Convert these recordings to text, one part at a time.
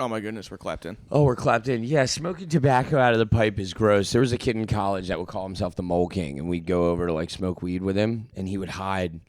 Oh my goodness, we're clapped in. Oh, we're clapped in. Yeah, smoking tobacco out of the pipe is gross. There was a kid in college that would call himself the Mole King, and we'd go over to like smoke weed with him, and he would hide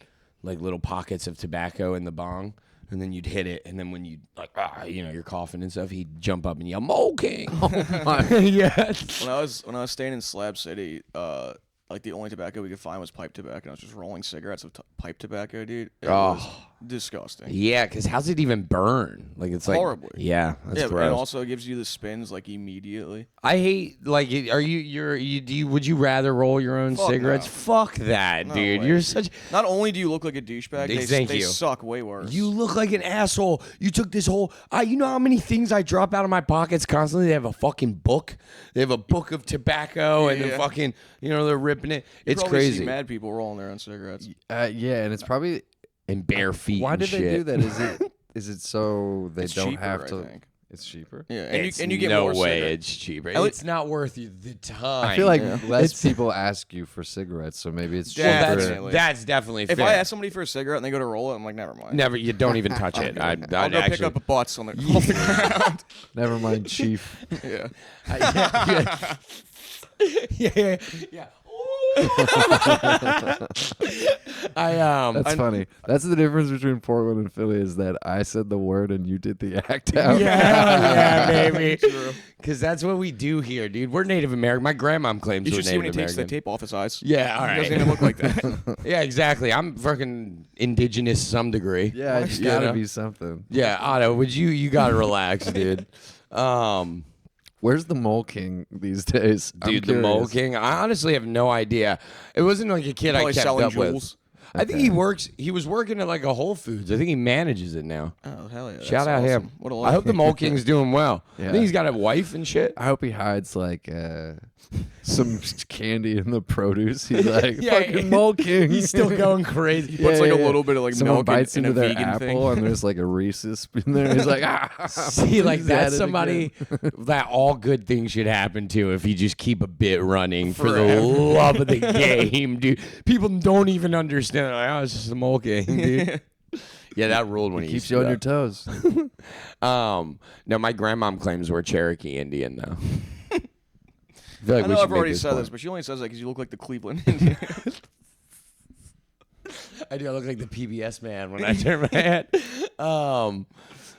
like little pockets of tobacco in the bong, and then you'd hit it, and then when you like you're coughing and stuff, he'd jump up and yell Mole King. Oh my. Yeah. When I was staying in Slab City, like the only tobacco we could find was pipe tobacco. And I was just rolling cigarettes with pipe tobacco, dude. It was disgusting. Yeah, because how's it even burn? Like it's like horribly. Yeah, that's gross. And also it gives you the spins like immediately. I hate like. Are you? Would you rather roll your own cigarettes? No. Fuck that, No dude. way. You're such. Not only do you look like a douchebag, they suck way worse. You look like an asshole. You took this whole. You know how many things I drop out of my pockets constantly? They have a fucking book. They have a book of tobacco, and then fucking they're ripping it. It's crazy. See mad people rolling their own cigarettes. Yeah, and it's probably in bare feet. Why did they do that? Is it so they don't cheaper, have to? I think. It's cheaper. Yeah, and you get no more way cigarettes. it's cheaper. It's not worth you the time. I feel like less people ask you for cigarettes, so maybe it's cheaper. That's definitely fair. If I ask somebody for a cigarette and they go to roll it, I'm like, never mind. Never, you don't even touch it. I'll go pick up a butts on the ground. Never mind, chief. Yeah. Yeah. That's funny. That's the difference between Portland and Philly is that I said the word and you did the act out. Yeah, baby. Because that's what we do here, dude. We're Native American. My grandma claims you we're should see when Native he takes American. the tape off his eyes. Yeah, all right. He doesn't even look like that. Yeah, exactly. I'm fucking indigenous to some degree. Yeah, it's gotta be something. Yeah, Otto, you gotta relax, dude. Where's the Mole King these days? Dude, the Mole King? I honestly have no idea. It wasn't like a kid I kept up with. I think he was working at like a Whole Foods. I think he manages it now. Oh, hell yeah. Shout out him. What a I hope the Mole King's doing well. Yeah. I think he's got a wife and shit. I hope he hides like some candy in the produce. He's like, fucking Mole King. He's still going crazy. He puts like a little bit of like Someone milk bites in into a their vegan apple thing. and there's like a Reese's in there. He's like, See, like that's somebody that all good things should happen to if you just keep a bit running for the love of the game, dude. People don't even understand. They're like, oh, it's just the Mole King, dude. Yeah, that ruled when he keeps you on your toes. No, my grandmom claims we're Cherokee Indian though. I know I've already said this, but she only says that because you look like the Cleveland Indian. I do. I look like the PBS man when I turn my head.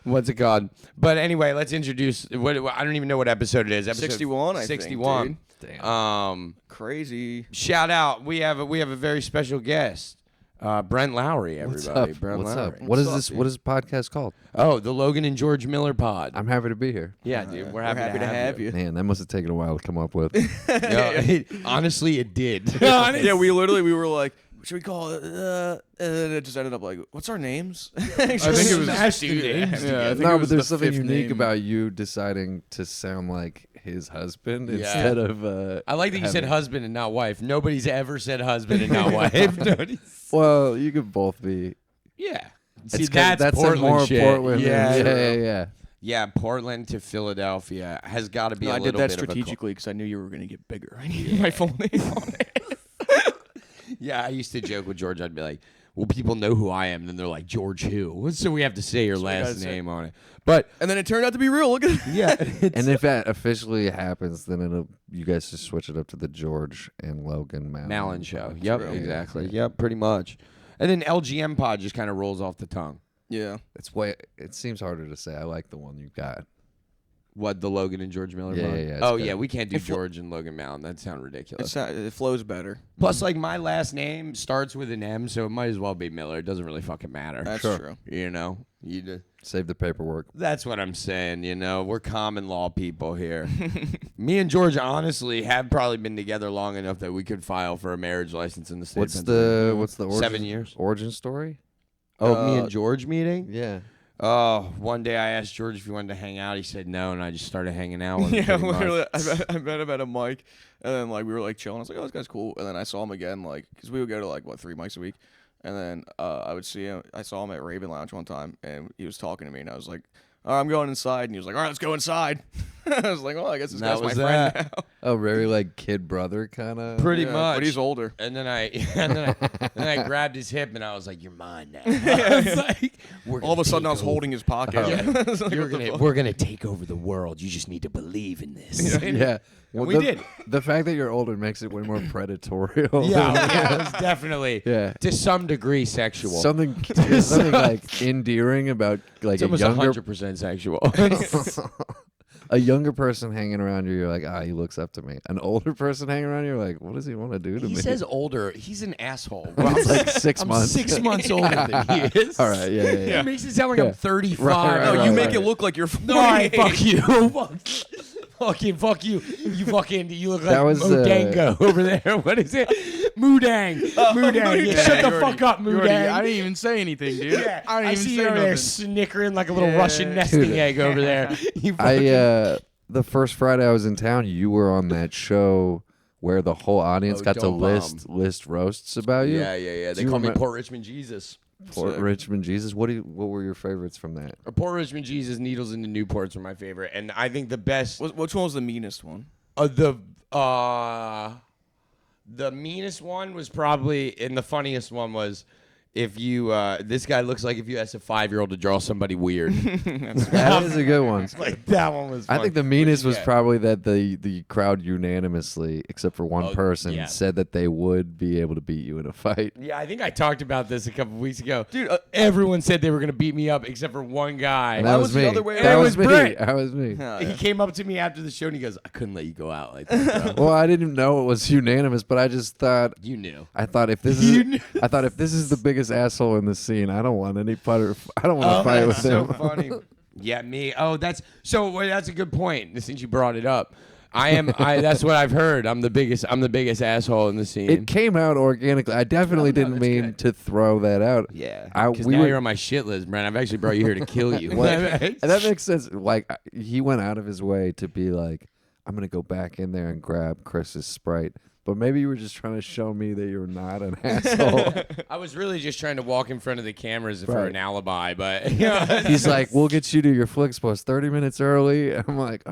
What's it called? But anyway, let's introduce. I don't even know what episode it is. Episode 61, I think. 61. Damn. Crazy. Shout out. We have a very special guest. Brent Lowrey, everybody. What's up? Brent What's Lowrey. up? What is this? What is the podcast called? Oh, the Logan and George Miller pod. I'm happy to be here. Yeah, dude. We're happy to have you. Man, that must have taken a while to come up with. Honestly, it did. Yeah, we were like, should we call it? And it just ended up like, what's our names? I think it was names. No, but there's something unique about you deciding to sound like his husband instead of. I like that you said husband and not wife. Nobody's ever said husband and not wife. Well, you could both be. Yeah. See, that's Portland more shit. Portland. Yeah. Yeah. Yeah, Portland to Philadelphia has got to be a little bit I did that of a strategically because I knew you were going to get bigger. I needed my full name on it. Yeah, I used to joke with George. I'd be like, well, people know who I am. Then they're like, George who? So we have to say your last name on it. And then it turned out to be real. Look at it. Yeah. And if that officially happens, then you guys just switch it up to the George and Logan Mallon show. Yep, exactly. Yep, pretty much. And then LGM pod just kind of rolls off the tongue. Yeah. It seems harder to say. I like the one you've got. What, the Logan and George Miller pod? Yeah. Oh, yeah, we can't do George and Logan Mallon. That sounds ridiculous. It flows better. Plus, like, my last name starts with an M, so it might as well be Miller. It doesn't really fucking matter. That's true. You know? Save the paperwork. That's what I'm saying, you know? We're common law people here. Me and George, honestly, have probably been together long enough that we could file for a marriage license in the state. What's the origin? 7 years. Origin story? Oh, me and George meeting? Yeah. Oh, one day I asked George if he wanted to hang out. He said no, and I just started hanging out with him. Yeah, literally. I met him at a mic, and then like we were like chilling. I was like, oh, this guy's cool. And then I saw him again, like, because we would go to like 3 mics a week. And then I would see him. I saw him at Raven Lounge one time, and he was talking to me, and I was like, "Oh, I'm going inside." And he was like, "All right, let's go inside." I was like, "Well, I guess this guy's my friend now." Oh, very like kid brother kind of. Pretty much. But he's older. And then I grabbed his hip and I was like, "You're mine now." I was like, All of a sudden, I was holding his pocket. We're gonna take over the world. You just need to believe in this. Yeah. Well, we did. The fact that you're older makes it way more predatorial. Yeah, it was definitely to some degree sexual. Something like endearing about like it's almost a younger 100% sexual. a younger person hanging around you. You're like, he looks up to me. An older person hanging around you, you're like, what does he want to do to me? He says older. He's an asshole. Well, it's like 6 I'm months. 6 months older than he is. All right, yeah. It makes it sound like I'm 35. Right, No, you make it look like you're 48. All right, fuck you. Fuck you. You look like That was, Modango over there. What is it? Moodang. Moodang. Yeah, shut the fuck up, Moodang. I didn't even say anything, dude. Yeah, I didn't I even see say you over there nothing. snickering like a little Russian nesting egg over there. You fucking- The first Friday I was in town, you were on that show where the whole audience got to Don't list roasts about you. Yeah. Do They you call me remem- Port Richmond Jesus. Port Richmond Jesus. What were your favorites from that? Port Richmond Jesus, Needles into Newports were my favorite, and I think the best. Which one was the meanest one? The meanest one was probably, and the funniest one was, if you this guy looks like if you asked a 5-year-old to draw somebody weird. That is a good one. Like that one was. I fun. think the meanest was Yeah. probably that the crowd unanimously, except for one person, said that they would be able to beat you in a fight. Yeah, I think I talked about this a couple weeks ago. Dude, Everyone said they were gonna beat me up except for one guy. And that was was the me. other way That around. was It me. was Brent. That was me. He came up to me after the show and he goes, "I couldn't let you go out like that." Bro. Well, I didn't know it was unanimous, but I just thought You knew. I thought if this is the biggest asshole in the scene, I don't want any putter. I don't want to fight with so him. funny. Yeah, me. Oh, that's a good point. Since you brought it up, that's what I've heard. I'm the biggest asshole in the scene. It came out organically. I definitely didn't that's mean good. to throw that out. Yeah, we now were- you're on my shit list, Brent. I've actually brought you here to kill you. And that makes sense. Like he went out of his way to be like, I'm gonna go back in there and grab Chris's Sprite. But maybe you were just trying to show me that you're not an asshole. I was really just trying to walk in front of the cameras for Right. an alibi, but He's like, we'll get you to your Flix Post 30 minutes early. I'm like,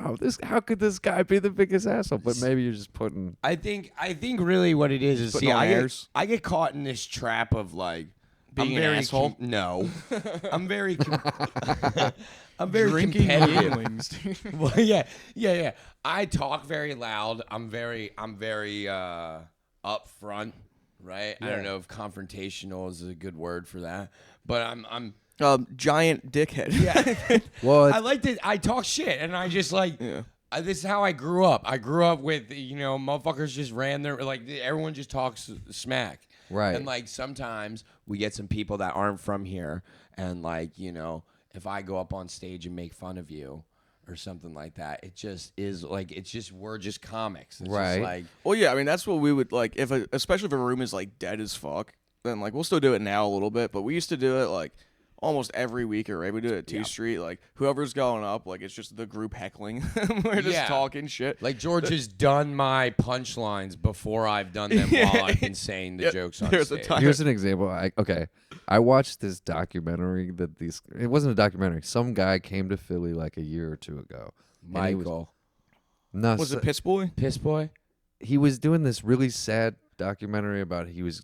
how could this guy be the biggest asshole? But maybe you're just putting. I think really what it is Putting see, on I airs. get caught in this trap of like Being I'm an very asshole? no, I'm very I'm very Drinking competitive. Yinglings. Well, yeah. I talk very loud. I'm very upfront, right? I don't know if confrontational is a good word for that, but I'm Giant dickhead. yeah. Well, I like to. I talk shit, and I just like. Yeah. This is how I grew up. I grew up with motherfuckers just ran their like everyone just talks smack. Right. And like sometimes we get some people that aren't from here, and like if I go up on stage and make fun of you or something like that, it just is like we're just comics. It's Right. Just like Well, yeah, I mean that's what we would like especially if a room is like dead as fuck. Then like we'll still do it now a little bit, but we used to do it like almost every week, right? We do it at 2 Street. Like whoever's going up, like it's just the group heckling. We're just talking shit. Like George has done my punchlines before I've done them while I've been saying the jokes on there's a stage. time- here's an example. I watched this documentary it wasn't a documentary. Some guy came to Philly like a year or two ago. and he Michael, Was it Piss Boy? Piss Boy. he was doing this really sad documentary about he's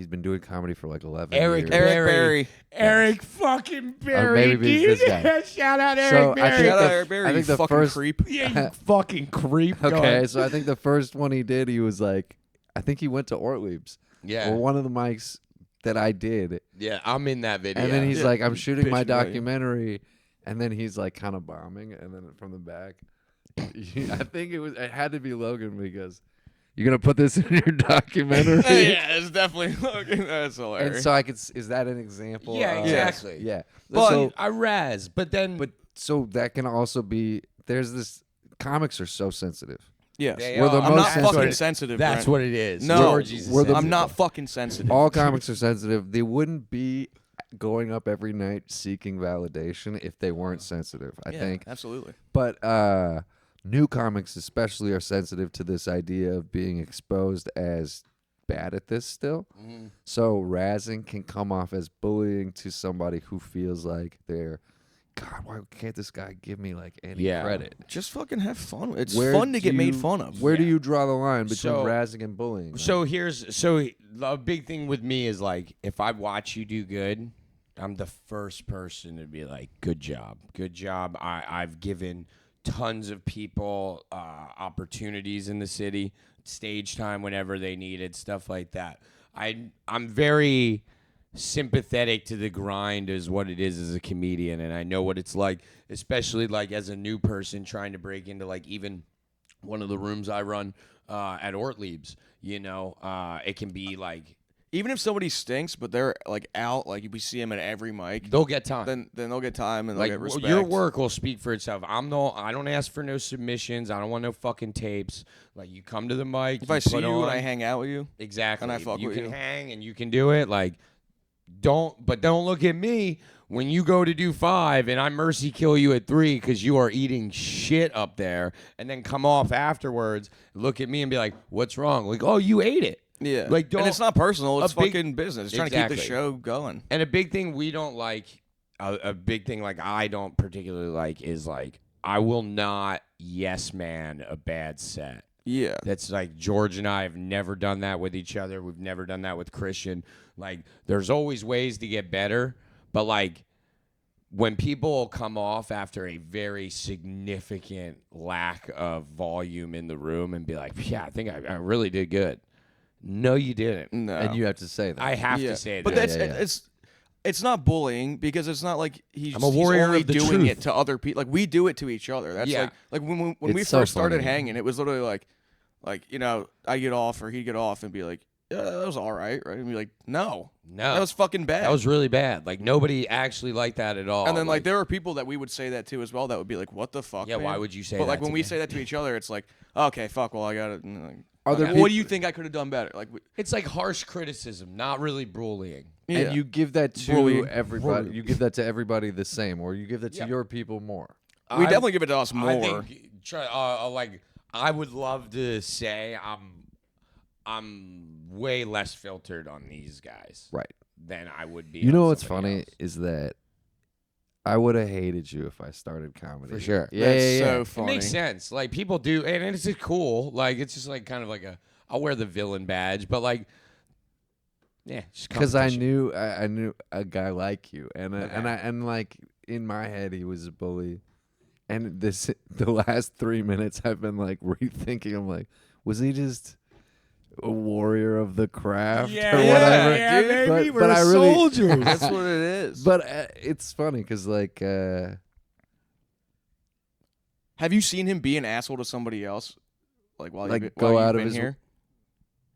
been doing comedy for like 11 Eric years. Eric Berry. Eric fucking Berry, maybe dude. it's this guy. Shout out So Eric I Berry. think Shout the- out Eric Berry, I you think the fucking first- creep. Yeah, you fucking creep. Go Okay, ahead. so I think the first one he did, he was like, I think he went to Ortlieb's Yeah. or one of the mics that I did. Yeah, I'm in that video. And then he's Yeah. like, I'm shooting my Bitch about you. documentary. And then he's like kind of bombing. And then from the back, I think it had to be Logan because you're going to put this in your documentary. Yeah, it's definitely that's hilarious. And so is that an example? Yeah, of- exactly. Yeah. but so, I razz, but so that can also be, there's this, comics are so sensitive. yes. They We're the are. I'm most not fucking sensitive. sensitive. that's Brent. what it is. No, Georgie's we're the- I'm not fucking sensitive. All comics are sensitive. They wouldn't be going up every night seeking validation if they weren't sensitive, I Yeah, think. absolutely. But new comics especially are sensitive to this idea of being exposed as bad at this still. Mhm. So razzing can come off as bullying to somebody who feels like they're, God, why can't this guy give me like any Yeah. credit? Just fucking have fun. It's Where fun to do get made you- fun of. Where do Yeah. you draw the line between So- razzing and bullying? So a big thing with me is like if I watch you do good, I'm the first person to be like, good job. I've given tons of people opportunities in the city, stage time whenever they needed, stuff like that. I'm very sympathetic to the grind is what it is as a comedian, and I know what it's like, especially like as a new person trying to break into like even one of the rooms I run at Ortlieb's. You know, it can be like Even if somebody stinks, but they're like out, like we see them at every mic, they'll get time. then they'll get time and Like they'll get respect. your work will speak for itself. I don't ask for no submissions. I don't want no fucking tapes. Like you come to the mic. If I see put you on, and I hang out with you, exactly, and I fuck you with can you. hang and you can do it. Like don't look at me when you go to do 5 and I mercy kill you at 3 because you are eating shit up there, and then come off afterwards, look at me and be like, "What's wrong?" Like, "Oh, you ate it." yeah, Like, don't- and it's not personal. It's a big- fucking business. It's trying to keep the Exactly. show going. And a big thing we don't like, a big thing like I don't particularly like is like I will not yes man a bad set. Yeah, That's like George and I have never done that with each other. We've never done that with Christian. Like there's always ways to get better, but like when people come off after a very significant lack of volume in the room and be like, "Yeah, I think I really did good." No, you didn't. no, and you have to say that. I have yeah. to say that. But that's Yeah. it's not bullying because it's not like he's I'm a warrior only of the doing truth. it to other people. Like we do it to each other. That's Yeah. like when we It's so first started funny. hanging, it was literally like you know I get off or he'd get off and be like, yeah, that was all right, right? And be like, no, No. that was fucking bad. That was really bad. Like nobody actually liked that at all. and then like there are people that we would say that to as well. That would be like, what the fuck? yeah, man? why would you say But that? like when to we me? say that to each other, it's like, okay, fuck. Well, I got it. Are there What do peop- you think I could have done better? Like, It's like harsh criticism, not really bullying. yeah. And you give that to Bullying. everybody. Bullying. You give that to everybody the same, or you give that to Yeah. your people more. we I- definitely give it to us more. I think like I would love to say I'm way less filtered on these guys Right. than I would be. You know on what's somebody funny else. is that I would have hated you if I started comedy. For sure. Yeah, That's yeah, yeah. so It funny. makes sense. Like people do, and it's just cool. Like it's just like kind of like I'll wear the villain badge, but like, yeah, just Because I competition. knew I knew a guy like you, and Okay. and like in my head he was a bully, and the last 3 minutes I've been like rethinking. I'm like, was he just a warrior of the craft or whatever? yeah, dude. baby, But I really- soldiers. That's what it is. But it's funny because like Have you seen him be an asshole to somebody else? Like while Like, you've, go while out you've of been his- here?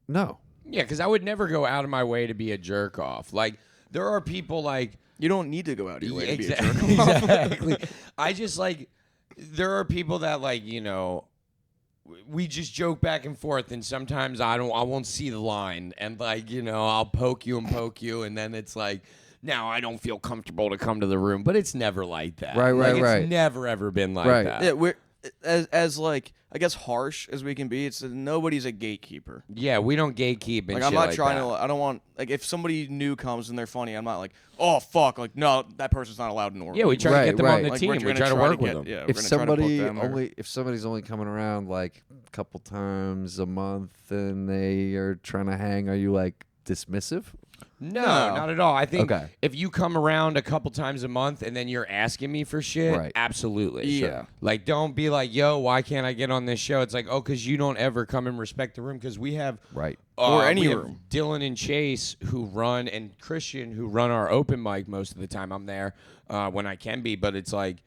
no. Yeah, because I would never go out of my way to be a jerk off. Like there are people like You don't need to go out of your way to be a Exa- jerk off. exactly. I just like there are people that like we just joke back and forth, and sometimes I won't see the line, and like I'll poke you, and then it's like. Now I don't feel comfortable to come to the room, but it's never like that. Right, Like, right. It's never ever been like Right. that. Yeah, we're as like I guess harsh as we can be. It's nobody's a gatekeeper. Yeah, we don't gatekeep and Like shit I'm not like trying that. to. I don't want like if somebody new comes and they're funny, I'm not like, oh fuck, like no, that person's not allowed in Orlando. Yeah, we try to Right, get them on right. the Like, team. we're We gonna try to work with get- them. Yeah, If we're gonna try to put somebody them or- if somebody's only coming around like a couple times a month and they are trying to hang, are you like dismissive? No, No. not at all. I think Okay. if you come around a couple times a month and then you're asking me for shit, Right. absolutely. Yeah. Like, don't be like, yo, why can't I get on this show? It's like, oh, because you don't ever come and respect the room. Because we have Right. Or any we have room. Dylan and Chase who run, and Christian who run our open mic most of the time. I'm there when I can be, but it's like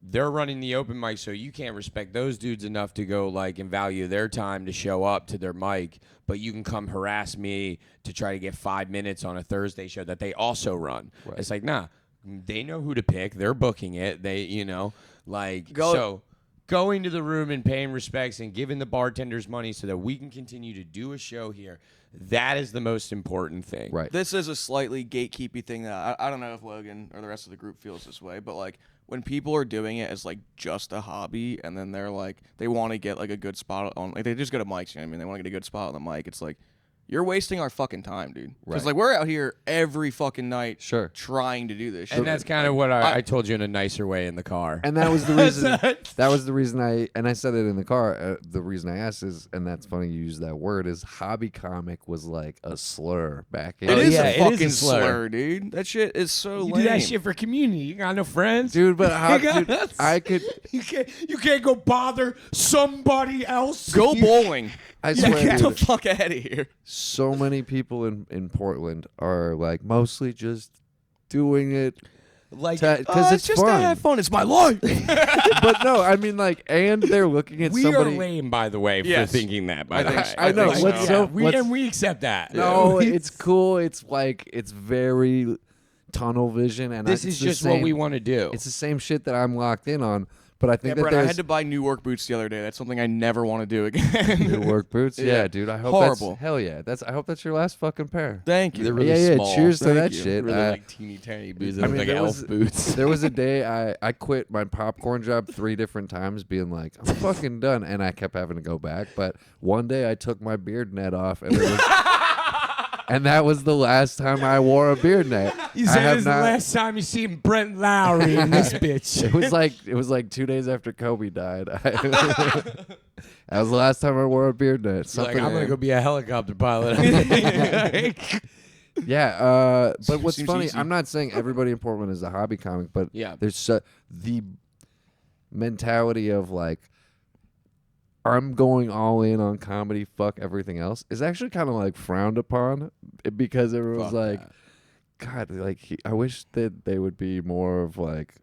they're running the open mic, so you can't respect those dudes enough to go like and value their time to show up to their mic, but you can come harass me to try to get 5 minutes on a Thursday show that they also run. Right. It's like, nah, they know who to pick. They're booking it. They, so going to the room and paying respects and giving the bartenders money so that we can continue to do a show here. That is the most important thing. Right. This is a slightly gatekeepy thing that I don't know if Logan or the rest of the group feels this way, but like when people are doing it as like just a hobby and then they're like they want to get like a good spot on like they just go to mics, you know what I mean? They want to get a good spot on the mic. It's like you're wasting our fucking time, dude. Because Right. like we're out here every fucking night, Sure. trying to do this shit. And that's kind of what I told you in a nicer way in the car. And that was the reason. That was the reason I said it in the car. The reason I asked is, and that's funny you use that word, is hobby comic was like a slur back in. It is yeah, a it is a fucking slur. slur, dude. That shit is so You lame. do that shit for community. You got no friends, Dude, but how, You dude, got- I could. You can't go bother somebody else. Go bowling. I swear, Get the dude, fuck out of here. so many people in Portland are like mostly just doing it Like because it's just fun. to have fun. It's my life. But no, I mean like, and they're looking at we somebody. are lame, by the way, Yes. for thinking that. By I the think way, so. I know, think what's so- what's- we accept that. No, it's cool. It's like it's very tunnel vision, and This it's is the just same, what we want to do. It's the same shit that I'm locked in on. But I think that Brent, I there's had to buy new work boots the other day. That's something I never want to do again. new work boots. Yeah. Yeah, dude. I hope Horrible. that's hell yeah. I hope that's your last fucking pair. Thank you. They're really yeah, small. Cheers to Thank that you. shit. really like teeny tiny boots. I mean, like there elf was- boots. There was a day I quit my popcorn job 3 different times, being like, I'm fucking done, and I kept having to go back. But one day I took my beard net off, and it was, and that was the last time I wore a beard net. You I said have this is the not- last time you seen Brent Lowrey in this bitch. It was like 2 days after Kobe died. That was the last time I wore a beard net. You're like, Something, I'm gonna go be a helicopter pilot. yeah. But what's Seems funny, easy. I'm not saying everybody in Portland is a hobby comic, but Yeah. there's the mentality of like, I'm going all in on comedy, fuck everything else, is actually kind of like frowned upon because everyone's Fuck like, that. God, like I wish that they would be more of like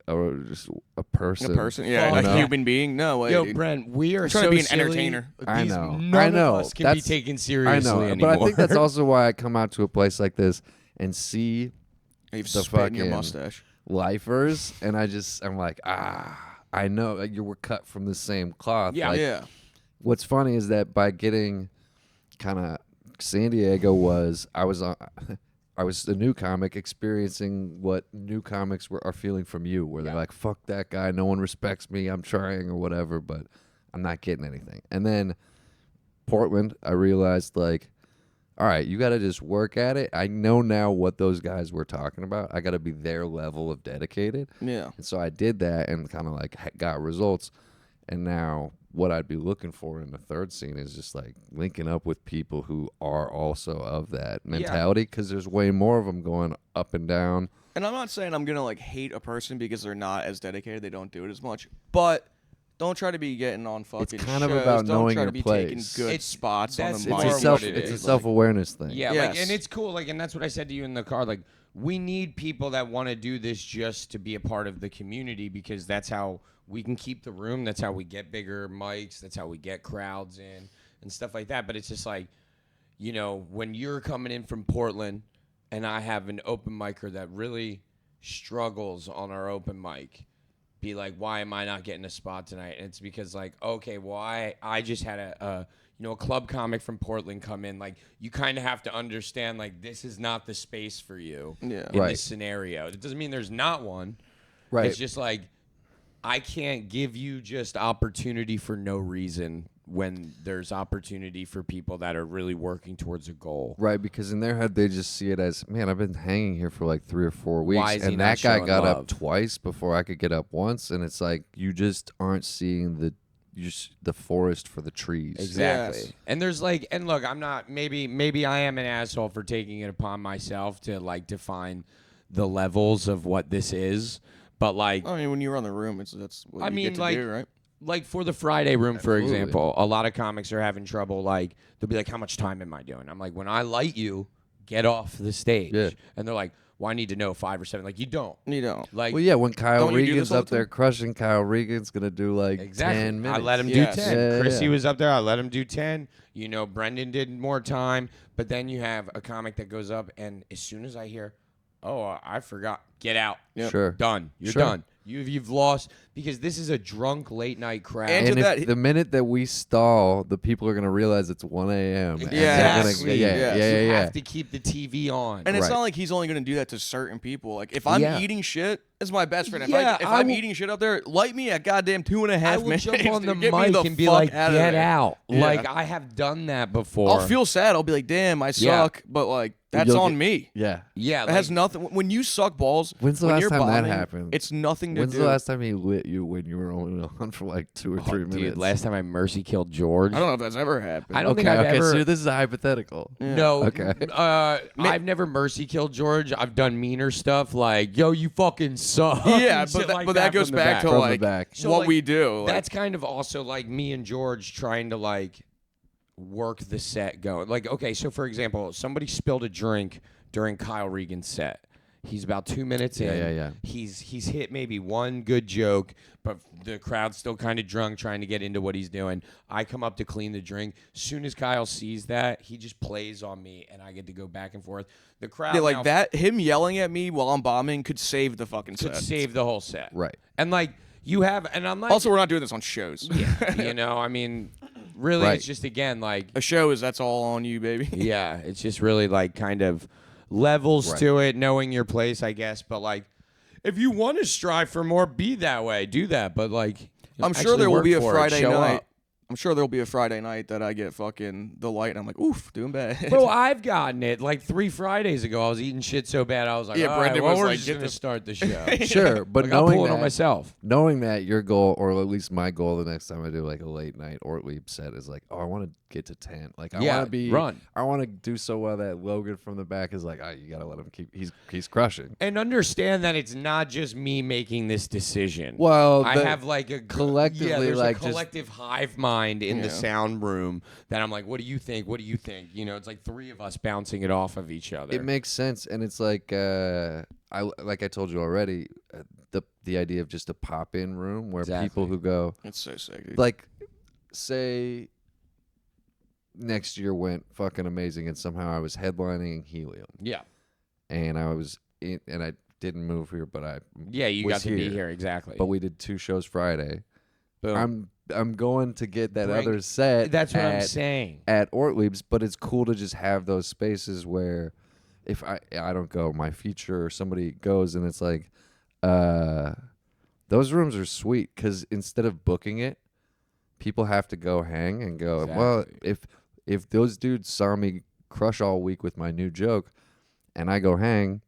just a person. A person, yeah, Fuck a yeah. human being. No way, Yo, dude. Brent, we are I'm trying so to be an silly. entertainer. I These- know. None I know. of us can be That's- taken I seriously know, anymore. but I think that's also why I come out to a place like this and see You've the spit in your fucking- mustache. lifers, and I'm like, I know, like, you were cut from the same cloth. Yeah. Like, Yeah. what's funny is that by getting kind of San Diego was I was a new comic experiencing what new comics are feeling from you, where they're like, fuck that guy, no one respects me, I'm trying or whatever, but I'm not getting anything. And then Portland, I realized like, all right, you got to just work at it. I know now what those guys were talking about. I got to be their level of dedicated. Yeah. And so I did that and kind of like got results. And now what I'd be looking for in the third scene is just like linking up with people who are also of that mentality, because there's way more of them going up and down. And I'm not saying I'm gonna like hate a person because they're not as dedicated. They don't do it as much. But don't try to be getting on fucking kind of shows. about don't knowing try your to be place. taking good It's- spots on that's the more mic. what it It's a is. self-awareness thing. Yeah, Yes. and it's cool. And that's what I said to you in the car. Like, we need people that want to do this just to be a part of the community, because that's how we can keep the room. That's how we get bigger mics. That's how we get crowds in and stuff like that. But it's just like, when you're coming in from Portland, and I have an open micer that really struggles on our open mic, be like, why am I not getting a spot tonight? And it's because like, okay, well, I just had a club comic from Portland come in. Like, you kind of have to understand, like, this is not the space for you Yeah. in Right. this scenario. It doesn't mean there's not one. Right. It's just like, I can't give you just opportunity for no reason when there's opportunity for people that are really working towards a goal. Right, because in their head they just see it as, man, I've been hanging here for like 3 or 4 weeks, Why is he and not that guy showing got love? up twice before I could get up once, and it's like you just aren't seeing the forest for the trees. Exactly. Yes. And there's like, and look, I'm not, maybe I am an asshole for taking it upon myself to like define the levels of what this is, but like, I mean, when you run the room, that's what I you mean, get to like- do, right? like for the Friday room, for Absolutely. example, a lot of comics are having trouble. Like, they'll be like, how much time am I doing? I'm like, when I light you, get off the stage. Yeah. And they're like, well, I need to know 5 or 7. Like, you don't. You don't. Like, Well, yeah, when Kyle Don't you do Regan's this all up the there time? crushing, Kyle Regan's gonna do like exactly. 10 minutes. I let him Yes. do 10. Yeah, Chrissy yeah. was up there. I let him do 10. Brendan did more time. But then you have a comic that goes up, and as soon as I hear, oh, I forgot, get out. Yep. Sure. Done. You're Sure. done. You've lost because this is a drunk late night crowd. And And to that- if the minute that we stall, the people are gonna realize it's 1 a.m. and Yeah. they're Exactly. gonna, yeah. You have to keep the TV on. And it's Right. not like he's only going to do that to certain people. Like, if I'm Yeah. eating shit, it's my best friend. If, Yeah, if I I'm will- eating shit up there, light me at goddamn 2.5 I will minutes. jump on the dude. Get me mic the and be fuck like, out of "Get there." out!" Yeah. Like I have done that before. I'll feel sad. I'll be like, damn, I suck. But, like, that's You'll on get- me. Yeah. yeah, It has nothing. When you suck balls, When's the when last you're time that bombing, happened? it's nothing to When's do. the last time he lit you when you were only on for like 2 or 3 minutes? dude. Last time I mercy killed George. I don't know if that's ever happened. I don't think Okay, I've okay. ever. So this is a hypothetical. No. Okay. I've never mercy killed George. I've done meaner stuff like, "Yo, you fucking suck." Yeah, and shit like but that goes from the back to From the like back. So, what like, we do. Like, That's kind of also like me and George trying to like work the set going. Like, okay, so for example, somebody spilled a drink during Kyle Regan's set. He's about 2 minutes in. Yeah. He's hit maybe one good joke, but the crowd's still kind of drunk, trying to get into what he's doing. I come up to clean the drink. Soon as Kyle sees that, he just plays on me, and I get to go back and forth. The crowd yeah, like now that. Him yelling at me while I'm bombing could save the fucking could set. save the whole set. Right. And like you have, and I'm like, Also, we're not doing this on shows. you know, I mean, really, Right. it's just again like A show is that's all on you, baby. yeah, it's just really like kind of levels Right. to it, knowing your place, I guess. But like, if you want to strive for more, be that way, do that. But like, I'm sure actually there will work be a for it, Friday show night. up. I'm sure there'll be a Friday night that I get fucking the light and I'm like, oof, doing bad. Bro, I've gotten it like 3 Fridays ago. I was eating shit so bad, I was like, Yeah, all right, Brendan well, was we're like, just get gonna the- start the show. Sure, but Like, I'll knowing pull it on that, myself. knowing that your goal, or at least my goal, the next time I do like a late night Ortlieb set is like, oh, I want to get to 10. Like, I Yeah, want to be run. I want to do so well that Logan from the back is like, oh, you gotta let him keep. He's crushing. And understand that it's not just me making this decision. Well, I the- have like a collectively, yeah, there's like, a just- collective hive mind in the Yeah. sound room that I'm like, what do you think? What do you think? You know, it's like 3 of us bouncing it off of each other. It makes sense, and it's like like I told you already, the idea of just a pop in room where Exactly. people who go It's so sick, dude. like, say, next year went fucking amazing, and somehow I was headlining Helium, yeah, and I was in, and I didn't move here, but I yeah, you was got to be here exactly. But we did 2 shows Friday. Boom. I'm going to get that Bring- other set. That's what I'm at- saying. at Ortlieb's, but it's cool to just have those spaces where if I don't go, my feature or somebody goes, and it's like, those rooms are sweet because instead of booking it, people have to go hang and go. Well, Exactly. if those dudes saw me crush all week with my new joke, and I go hang,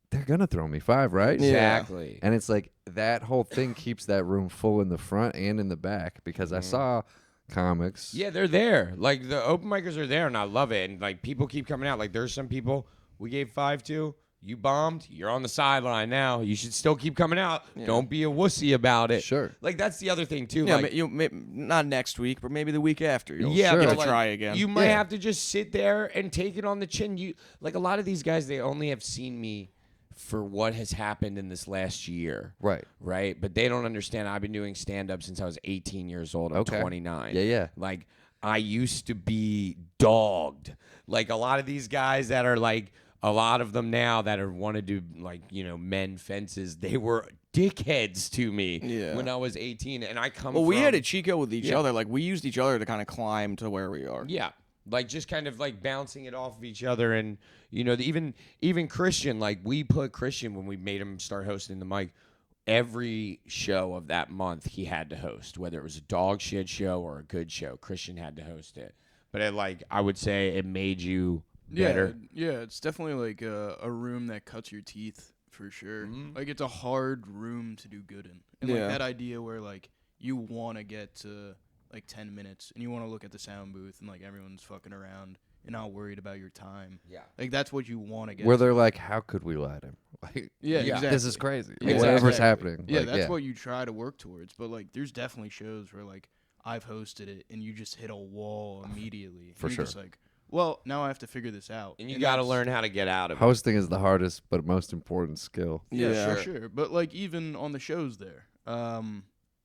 they're gonna throw me 5, right? Yeah. Exactly. And it's like that whole thing keeps that room full in the front and in the back because I saw comics. Yeah, they're there. Like the open micers are there, and I love it. And like people keep coming out. Like there's some people we gave 5 to. You bombed. You're on the sideline now. You should still keep coming out. Don't be a wussy about it. Sure. Like that's the other thing too. yeah, like, not next week, but maybe the week after. You'll yeah, Sure. get but to like, try again. You might Yeah. have to just sit there and take it on the chin. You like a lot of these guys. They only have seen me for what has happened in this last year. Right. Right. But they don't understand. I've been doing stand up since I was 18 years old. I'm Okay. 29. Yeah. Like I used to be dogged. Like a lot of these guys that are like a lot of them now that are want to do like, you know, men fences, they were dickheads to me Yeah. when I was 18 and I come well, we from, had a Chico with each Yeah. other. Like, we used each other to kind of climb to where we are. Yeah. Like just kind of like bouncing it off of each other and you know, even Christian, like we put Christian when we made him start hosting the mic, every show of that month he had to host, whether it was a dog shit show or a good show. Christian had to host it. But it, like I would say it made you better. Yeah, it's definitely like a room that cuts your teeth for sure. Mhm. Like it's a hard room to do good in. And Yeah. like that idea where like you want to get to like 10 minutes and you want to look at the sound booth and like everyone's fucking around and not worried about your time. Yeah. Like that's what you want to get. Where to. they're like, how could we let him? Like, yeah, Yeah. exactly. this is crazy. Like, Exactly. whatever's happening. Yeah, Like, that's what you try to work towards. But like, there's definitely shows where like I've hosted it and you just hit a wall immediately. For and sure. You're just like, well, now I have to figure this out. And you got to that's- learn how to get out of it. Hosting is the hardest but most important skill. Yeah, Yeah. for sure. But like even on the shows there,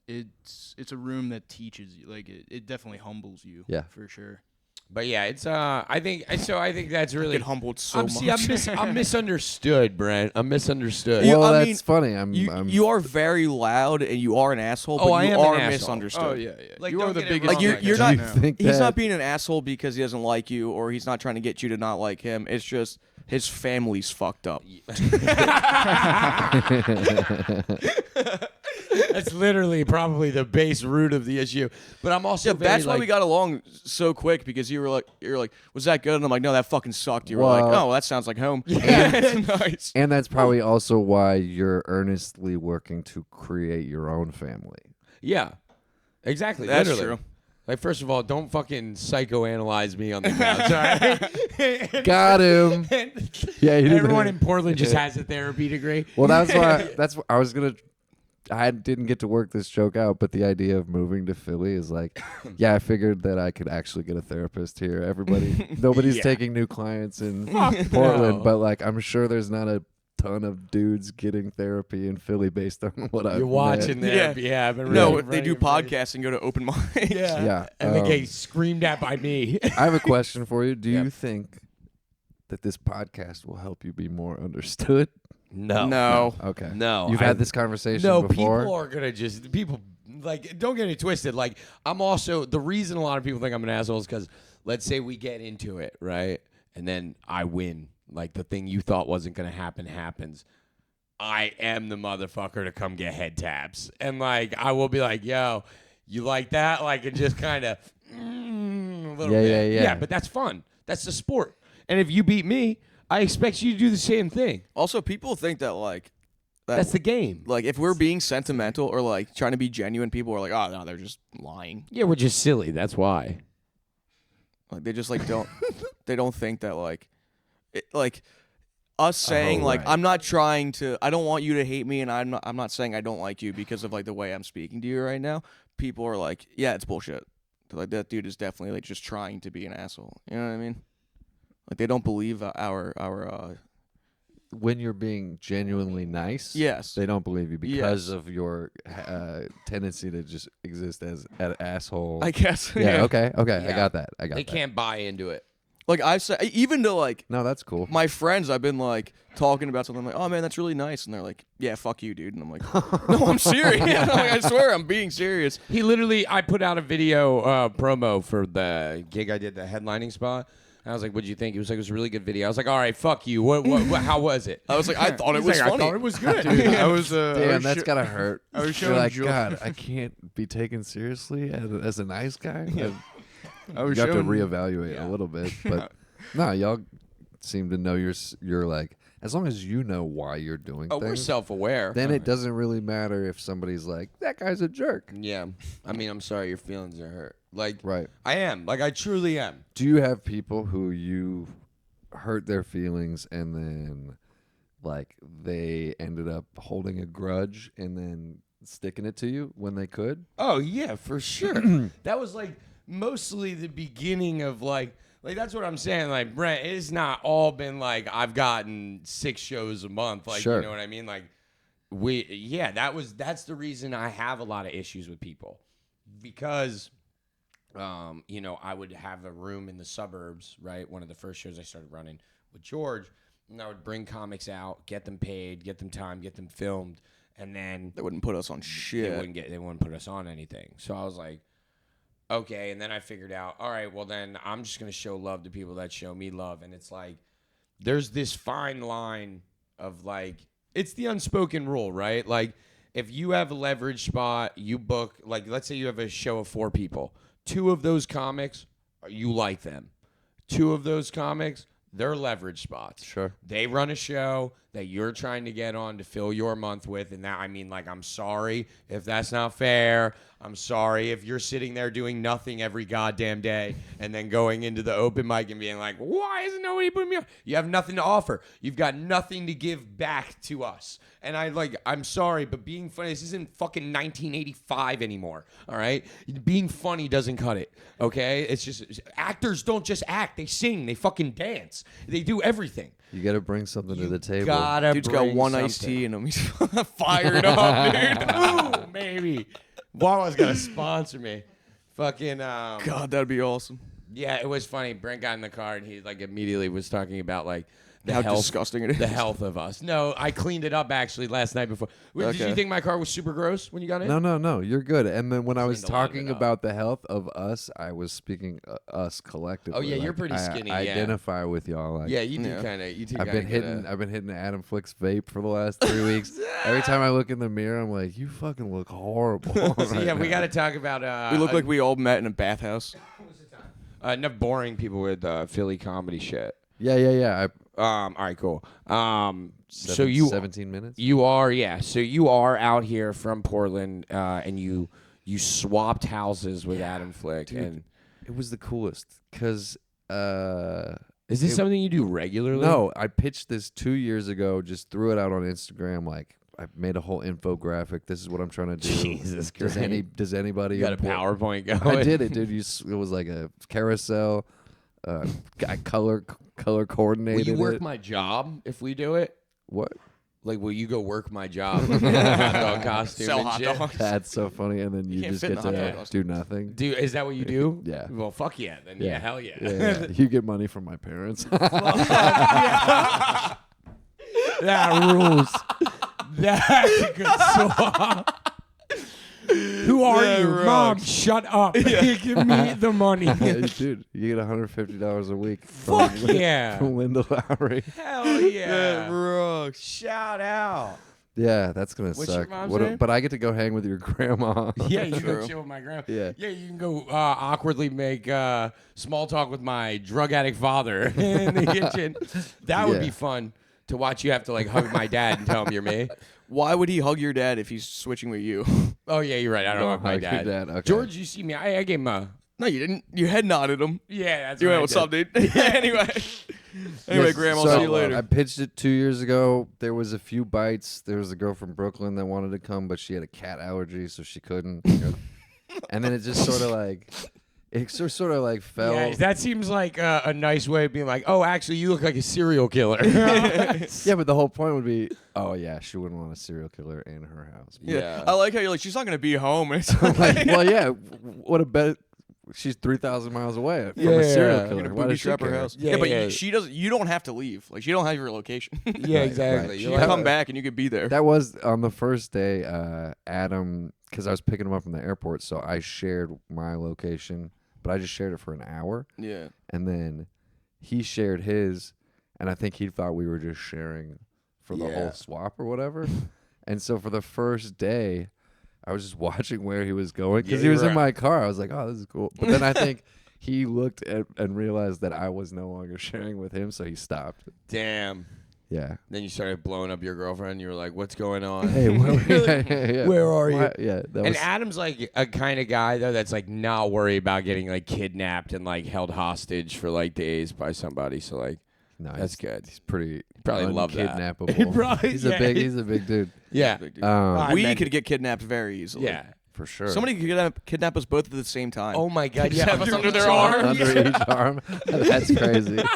it's a room that teaches you. Like it definitely humbles you. Yeah. for sure. But yeah, it's I think that's really Get humbled so much. See, I'm misunderstood, Brent. I'm misunderstood. You- Well, I that's mean, funny. You are very loud and you are an asshole, but I you am an are asshole. misunderstood. Oh yeah. Like, You don't are the get it biggest. wrong. Like you're Do not. you think He's that- not being an asshole because he doesn't like you, or he's not trying to get you to not like him. It's just his family's fucked up. That's literally probably the base root of the issue. But I'm also Yeah, that's why like, we got along so quick because you're like, was that good? And I'm like, no, that fucking sucked. You were like, Well- oh, that sounds like home. Yeah. It's nice. And that's probably also why you're earnestly working to create your own family. Yeah, exactly. That's literally. true. Like, first of all, don't fucking psychoanalyze me on the couch. All right? Got him. Yeah, you did Everyone that. in Portland just has a therapy degree. Well, that's why. That's what I was gonna. I didn't get to work this joke out, but the idea of moving to Philly is like, yeah, I figured that I could actually get a therapist here. Nobody's Yeah. taking new clients in Fuck Portland, no. but like, I'm sure there's not a ton of dudes getting therapy in Philly based on what I've You're watching met. there. Yeah, I've been No, right- they do right- podcasts and go to open mics. Yeah. Yeah, And they get screamed at by me. I have a question for you. Do Yep. you think that this podcast will help you be more understood? No. Okay. No, You've I- had this conversation No, before. people are gonna like, don't get it twisted. Like, I'm also the reason a lot of people think I'm an asshole is because let's say we get into it, right, and then I win. Like, the thing you thought wasn't gonna happen happens. I am the motherfucker to come get head taps, and like I will be like, "Yo, you like that?" Like, and just kind of a little Yeah, bit. yeah. But that's fun. That's the sport. And if you beat me, I expect you to do the same thing. Also, people think that That's the game. like if we're being sentimental or like trying to be genuine, people are like, oh no, they're just lying. Yeah, we're just silly. That's why. Like they just like don't they don't think that like us saying like right. I'm not trying to I don't want you to hate me and I'm not saying I don't like you because of like the way I'm speaking to you right now. People are like, yeah, it's bullshit. They're like that dude is definitely like just trying to be an asshole. You know what I mean? Like they don't believe our When you're being genuinely nice, yes. they don't believe you because Yes. of your tendency to just exist as an asshole. I guess. yeah. Okay. I Yeah. got that. I got They that. can't buy into it. Like I've said, even to like No, that's cool. my friends, I've been like talking about something like, oh man, that's really nice, and they're like, yeah, fuck you, dude, and I'm like, no, I'm serious. I'm like, I swear, I'm being serious. He literally, I put out a video promo for the gig I did, the headlining spot. And I was like, "What'd you think?" He was like, "It was a really good video." I was like, "All right, fuck you. What how was it?" I was like, I thought it He's was like, funny. I thought it was good. I was. I Damn, was that's sho- gotta hurt. I was You're showing like, Joel- God, I can't be taken seriously as a nice guy. I was You have to showing- reevaluate Yeah. a little bit, but no, y'all seem to know you're like, as long as you know why you're doing Oh, we're things, self-aware. then it doesn't really matter if somebody's like, that guy's a jerk. Yeah, I mean, I'm sorry, your feelings are hurt. Like, Right. I am. Like, I truly am. Do you have people who you hurt their feelings and then like they ended up holding a grudge and then sticking it to you when they could? Oh yeah, for sure. That was like mostly the beginning of like that's what I'm saying. Like, Brent, it's not all been like I've gotten 6 shows a month. Like, Sure. you know what I mean? Like, that's the reason I have a lot of issues with people because, I would have a room in the suburbs, right? One of the first shows I started running with George, and I would bring comics out, get them paid, get them time, get them filmed, and then They wouldn't put us on shit. they wouldn't put us on anything. So I was like, okay. And then I figured out, all right, well then I'm just gonna show love to people that show me love. And it's like there's this fine line of like it's the unspoken rule, right? Like if you have a leverage spot, you book like let's say you have a show of 4 people. 2 of those comics, you like them. 2 of those comics, they're leverage spots. Sure. They run a show that you're trying to get on to fill your month with. And that, I mean, like, I'm sorry if that's not fair. I'm sorry if you're sitting there doing nothing every goddamn day and then going into the open mic and being like, why isn't nobody putting me on? You have nothing to offer. You've got nothing to give back to us. And I'm sorry, but being funny, this isn't fucking 1985 anymore. All right? Being funny doesn't cut it. Okay? It's just, actors don't just act. They sing. They fucking dance. They do everything. You got to bring something to the table. Gotta Dude's got bring one something. iced tea in him. He's fired up, dude. Ooh, maybe. Wawa's gonna sponsor me. Fucking God, that'd be awesome. Yeah, it was funny. Brent got in the car and he like immediately was talking about like the How health, disgusting it is. the health of us. No, I cleaned it up actually last night before. Did you Okay. think my car was super gross when you got in? No, you're good. And then when I was Cleaned a lot of talking it up. about the health of us, I was speaking us collectively. Oh, yeah, you're Like, pretty I skinny, yeah. identify with y'all. Like, Yeah, you do Yeah. kind of. You do I've kinda been get hitting. I've been hitting Adam Flick's vape for the last 3 weeks. Every time I look in the mirror, I'm like, "You fucking look horrible." So yeah, we got to talk about. We look like we all met in a bathhouse. enough boring people with Philly comedy shit. Yeah. All right, cool. So you 17 minutes. you are So you are out here from Portland, and you swapped houses with Adam Flick. Dude. And It was the coolest because. is this it- something you do regularly? No, I pitched this 2 years ago. Just threw it out on Instagram. Like I made a whole infographic. This is what I'm trying to do. Jesus Does Christ. does anybody? You got a in Port- PowerPoint going. I did it, dude. It was like a carousel. I color Will coordinated you work it. my job if we do it? What? Like, will you go work my job? Hot dog costume Sell and hot shit? dogs. That's so funny. And then you can't just fit in get the hot to dog costume. do nothing. Do is that what you do? Yeah. Well, fuck yeah. Then yeah, hell yeah. Yeah. You get money from my parents. That rules. That's a good song. Who are That you, rocks. Mom? Shut up. Give me the money. Yeah, dude, you get $150 a week. Fuck from, yeah. From Linda Lowry. Hell yeah. That rocks. Shout out. Yeah, that's gonna What's suck. your mom's name? But I get to go hang with your grandma. Yeah, you go True. chill with my grandma. Yeah. Yeah, you can go awkwardly make small talk with my drug addict father in the kitchen. That would Yeah. be fun to watch. You have to like hug my dad and tell him you're me. Why would he hug your dad if he's switching with you? Oh yeah, you're right. I don't hug my hug your dad. dad, okay. George, you see me? I gave him a. No, you didn't. You head nodded him. Yeah, that's You what went, I what's did. up, dude? Anyway. Anyway, Yes, Graham, I'll so see you later. I pitched it 2 years ago. There was a few bites. There was a girl from Brooklyn that wanted to come, but she had a cat allergy, so she couldn't. And then it just sort of like, fell. Yeah, that seems like a nice way of being like, oh, actually, you look like a serial killer. Yeah, but the whole point would be, oh yeah, she wouldn't want a serial killer in her house. Yeah. I like how you're like, she's not going to be home. And it's Like, well, yeah, what a bet. She's 3,000 miles away from a Yeah, serial yeah. killer. You're gonna Why booby does she trap her care? house. Yeah, but yeah. she doesn't. You don't have to leave. Like she don't have your location. Yeah, exactly. right. She You're can like, come back and you could be there. That was on the first day, Adam, because I was picking him up from the airport, so I shared my location, but I just shared it for an hour, Yeah. and then he shared his, and I think he thought we were just sharing for the Yeah. whole swap or whatever. And so for the first day, I was just watching where he was going because Yeah, he was you're in right. my car. I was like, oh, this is cool. But then I think he looked at and realized that I was no longer sharing with him, so he stopped. damn. Yeah. Then you started blowing up your girlfriend. You were like, what's going on? Hey, yeah. Where are you? Why- Yeah, that And was Adam's like a kind of guy though that's like not worried about getting like kidnapped and like held hostage for like days by somebody. So like no, that's good. He's pretty Probably love that. unkidnappable. Probably, he's yeah. he's a big dude. Yeah, Big dude. I We meant- could get kidnapped very easily. yeah. For sure. Somebody could kidnap us both at the same time. Oh my god, Just yeah. have us under each their arm. under each arm. That's crazy. and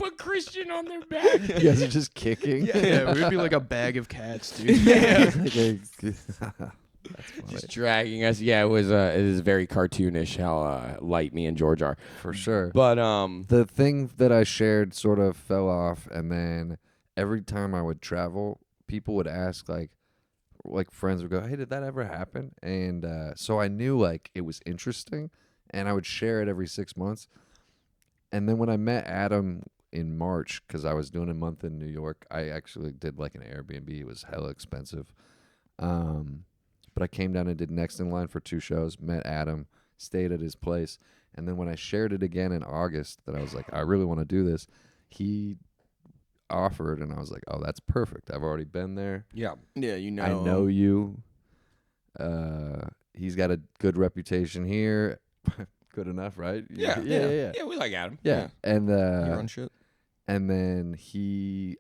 put Christian on their back. You guys are just kicking. Yeah, we would be like a bag of cats, dude. That's funny. Just dragging us. Yeah, it is very cartoonish how light me and George are. For sure. But The thing that I shared sort of fell off, and then every time I would travel, people would ask, like friends would go, hey, did that ever happen? And so I knew like it was interesting, and I would share it every 6 months. And then when I met Adam in March, because I was doing a month in New York, I actually did like an Airbnb. It was hella expensive. But I came down and did next in line for 2 shows, met Adam, stayed at his place. And then when I shared it again in August, that I was like, I really want to do this, he offered, and I was like, oh, that's perfect. I've already been there. yeah, Yeah, you know. I know you. He's got a good reputation here. Good enough, right? Yeah. Yeah. we like Adam. Yeah. And You run shit. and then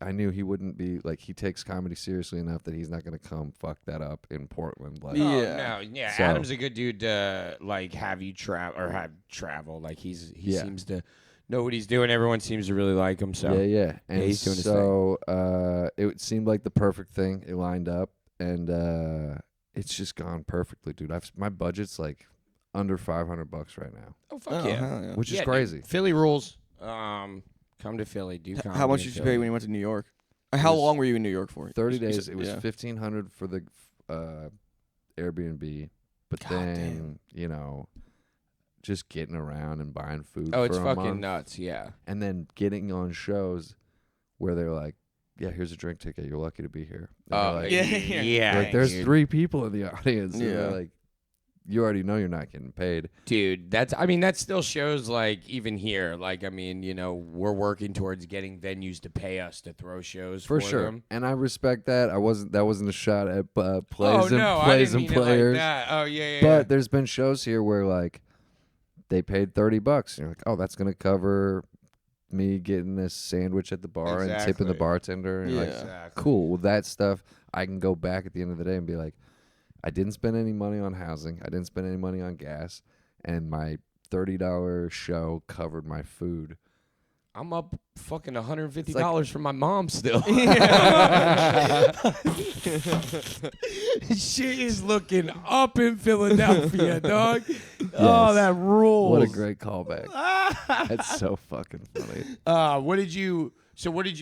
I knew he wouldn't be like, he takes comedy seriously enough that he's not gonna come fuck that up in Portland. Like, Yeah. Oh, no, yeah. So- Adam's a good dude to like have you travel. Like he Yeah. seems to know what he's doing. Everyone seems to really like him. So yeah. And he's doing his so it seemed like the perfect thing. It lined up, and it's just gone perfectly, dude. My budget's like under $500 right now, Oh fuck yeah. hell yeah. which is Yeah, crazy. dude, Philly rules. Come to Philly. Do How comedy much in did you Philly. pay when you went to New York? How was long were you in New York for? 30 You days. said- It was yeah. $1,500 for the Airbnb, but God then just getting around and buying food. Oh, for it's a fucking month, nuts. Yeah. and then getting on shows where they're like, "Yeah, here's a drink ticket. You're lucky to be here." And you're like, yeah. like, there's dude. 3 people in the audience. And they're Yeah. like, you already know you're not getting paid. Dude, that still shows, like, even here, like, I mean, we're working towards getting venues to pay us to throw shows for sure. them. And I respect that. That wasn't a shot at plays Oh, and no, I plays didn't and mean it players. like that. Oh, yeah. But there's been shows here where like they paid $30. And you're like, oh, that's gonna cover me getting a sandwich at the bar and tipping the Exactly. bartender. And you're like, Yeah. Exactly. cool. Well, that stuff I can go back at the end of the day and be like, I didn't spend any money on housing. I didn't spend any money on gas, and my $30 show covered my food. I'm up fucking $150 from my mom still. Shit is looking up in Philadelphia, dog. Oh, Yes. that rules. What a great callback. That's so fucking funny. What did you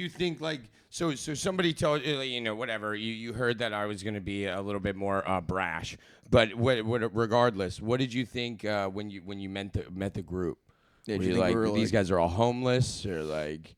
think, like, so somebody told you, whatever, you heard that I was going to be a little bit more brash, but regardless, what did you think when you met the group? Yeah, Were do you you think like, we were these guys are all homeless, or like?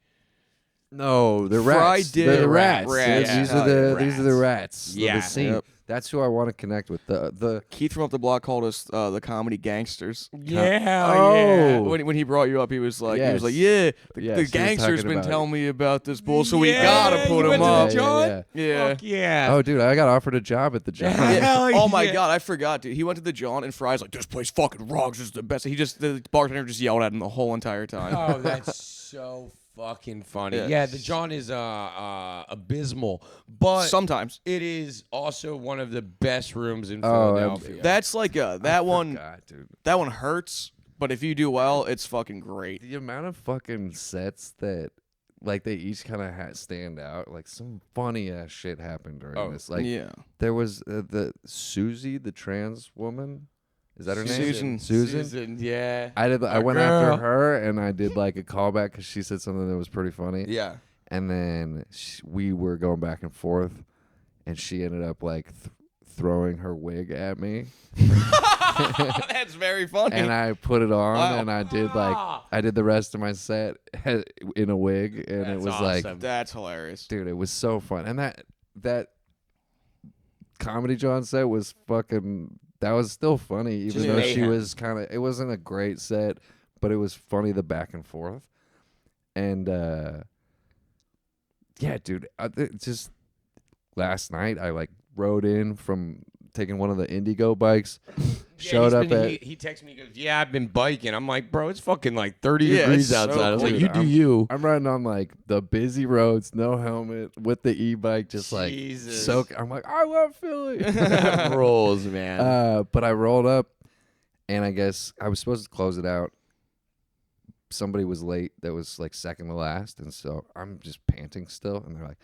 No, they're Fried rats. dick. They're Rats. rats. Yeah. These Hell are the yeah. these are the rats. Yeah. The scene. Yep. That's who I want to connect with. The Keith from up the block called us the comedy gangsters. Oh. When he brought you up, he was like, Yes. yeah, the Yes, he was gangster's talking been about telling me about this bull, so we Yeah, gotta put you him went to the up. John? Yeah. Fuck yeah. Oh, dude, I got offered a job at the job. Hell Oh my yeah. god, I forgot, dude. He went to the John and Fry's like, this place fucking rocks. This is the best. The bartender just yelled at him the whole entire time. Oh, that's so fucking funny. Yeah. Yeah, the John is abysmal, but Sometimes. it is also one of the best rooms in Oh, Philadelphia. That's like that one. God, dude. That one hurts, but if you do well, it's fucking great. The amount of fucking sets that, like, they each kind of stand out. Like, some funny ass shit happened during this. Like, yeah. there was the Susie, the trans woman. Is that her name? Susan. Susan. yeah. I went after her and I did like a callback because she said something that was pretty funny. Yeah. And then we were going back and forth, and she ended up like throwing her wig at me, That's very funny. and I put it on, Wow. and I did the rest of my set in a wig, and it That's was like, awesome. That's hilarious. dude, it was so fun. And that comedy John set was fucking. That was still funny, even Just though she mayhem. was kind of. It wasn't a great set, but it was funny the back and forth, and yeah, dude. Just last night, I like rode in from taking one of the Indigo bikes. Showed up at. He texted me. He goes, "Yeah, I've been biking." I'm like, "Bro, it's fucking like 30 Yeah, degrees it's so outside." I was like, cool. "You Dude, do you." I'm riding on like the busy roads, no helmet, with the e-bike, just Jesus. like I'm like, I love Philly. Rolls, man. But I rolled up, and I guess I was supposed to close it out. Somebody was late that was like second to last, and so I'm just panting still. And they're like,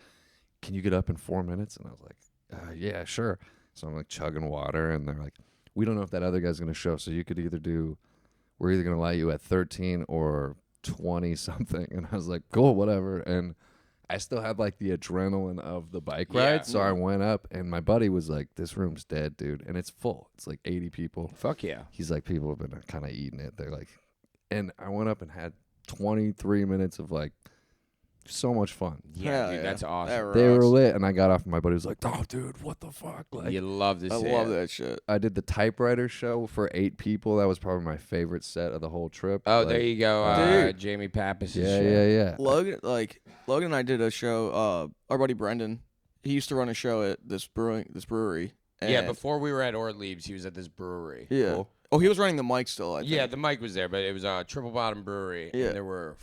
"Can you get up in 4 minutes?" And I was like, "Yeah, sure." So I'm like chugging water, and they're like, "We don't know if that other guy's gonna show, so you could either do. We're either gonna allow you at 13 or 20 something." And I was like, "Cool, whatever." And I still had like the adrenaline of the bike Yeah. ride, so I went up, and my buddy was like, "This room's dead, dude," and it's full. It's like 80 people. Fuck yeah. He's like, people have been kind of eating it. They're like, and I went up and had 23 minutes of like so much fun. Yeah, Hell dude, yeah. that's awesome. That They were rocks. lit, and I got off, and my buddy was like, "Oh, dude, what the fuck?" Like, You love this. I love that shit. I did the typewriter show for 8 people. That was probably my favorite set of the whole trip. Oh, Like, there you go, Dude. Jamie Pappas. Yeah. Logan and I did a show. Our buddy Brendan, he used to run a show at this brewery. Yeah, and- before we were at Orleans, he was at this brewery. Yeah. Cool. Oh, he was running the mic still. I think. Yeah, the mic was there, but it was a Triple Bottom Brewery. Yeah. And there were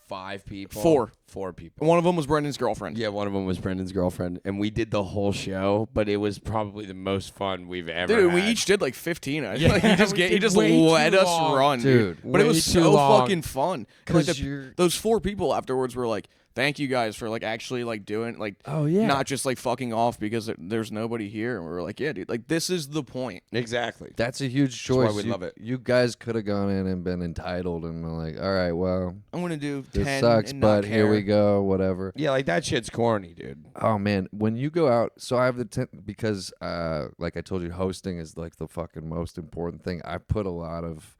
5 people. Four people. One of them was Brendan's girlfriend. Yeah, one of them was Brendan's girlfriend, and we did the whole show, but it was probably the most fun we've ever Dude, had. we each did like 15. I Yeah, think. we He did just way let too us long. run, Dude, But it way was too so long. fucking fun. And, like, 'Cause you're- those 4 people afterwards were like, thank you guys for like actually like doing like Oh yeah. not just like fucking off because there's nobody here. And we were like, yeah, dude, like this is the point. Exactly. That's a huge why choice. we you, love it. You guys could have gone in and been entitled and been like, all right, well, I'm gonna do this 10 sucks, and not but here we care. go, whatever. Yeah, like that shit's corny, dude. Oh man, when you go out, so I have because like I told you, hosting is like the fucking most important thing. I put a lot of